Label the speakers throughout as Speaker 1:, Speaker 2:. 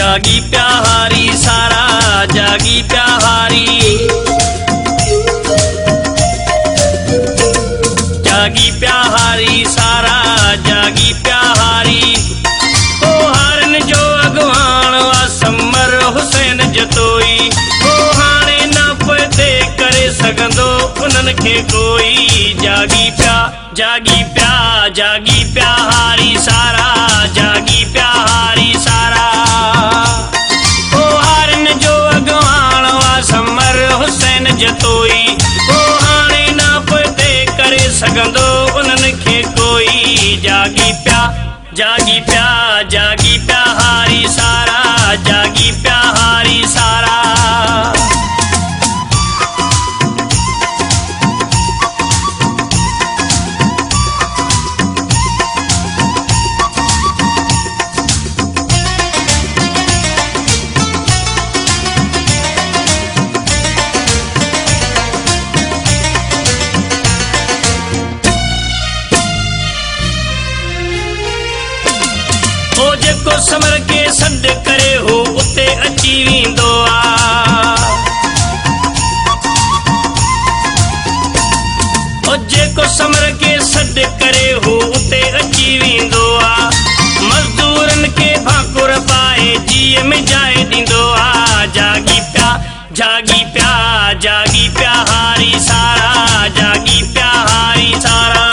Speaker 1: जागी प्यारी सारा जागी प्यारी जागी प्यारी सारा जागी प्यारी ओ हारन जो अगवान वासमर हुसैन जतोई ओ हाणे न पते करे सघंदो उन्हनि खे कोई जागी प्यारी सारा जागी प्यारी सारा ओ हारन जो अगवान वासमर हुसैन जतोई ओ हाणे न पते करे सघंदो उन्हनि खे कोई जागी प्यारी सारा जागी प्यारी सारा ओ जेको समर के सॾ करे हो उते अची वेंदो आ ओ जेको समर के सॾ करे हो उते अची वेंदो आ मज़दूरनि खे भाकुर पाए जीअ में जाइ ॾींदो आ जागी प्यारी सारा जागी प्यारी सारा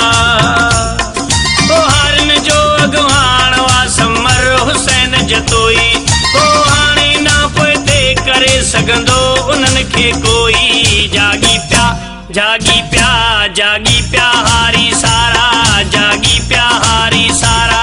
Speaker 1: ओ हारन जो अगवान वासमर हुसैन जतोई ओ हाणे न पते करे सघंदो उन्हनि खे कोई जागी प्यारी सारा जागी प्यारी सारा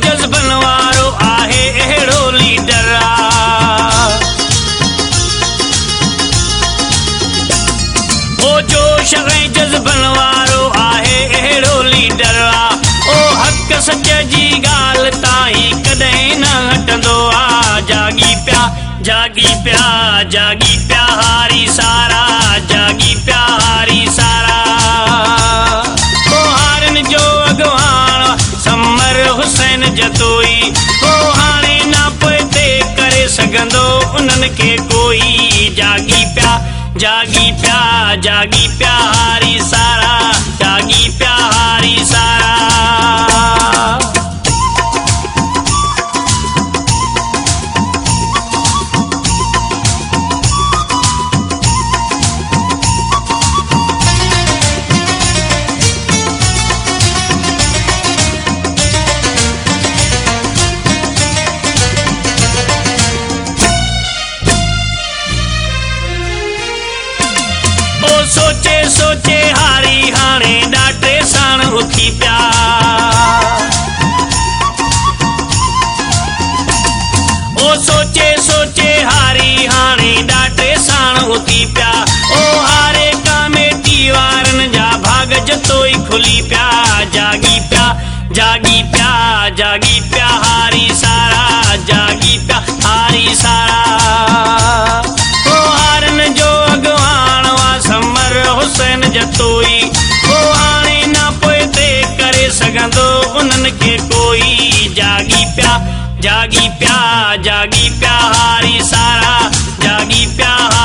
Speaker 1: जज़्बन वारो आहे अहिड़ो लीडर ओ जोश ऐं जज़्बन वारो आहे अहिड़ो लीडर ओ हक़ सच जी ॻाल्हि ताईं कॾहिं न हटंदो आ जागी प्यारी सारा जागी प्यारी सारा ओ हारन जो अगवान समर हुसैन जतोई ओ हाणे न पते करे सघंदो उन्हनि खे कोई जागी प्यारी सारा जागी प्यारी सारा सोचे हारी हाणे ॾाटे साण उथी पिया ओ सोचे हारी हाणे ॾाटे साण उथी पिया ओ हारे कमेटी वारनि जा भाग जतोई खुली पिया जागी प्यारी सारा जागी प्यारी सारा ओ हारन जो अगवान वासमर हुसैन जतोई ओ हाणे न पते करे सघंदो उन्हनि खे कोई जागी प्यारी सारा जागी प्यारी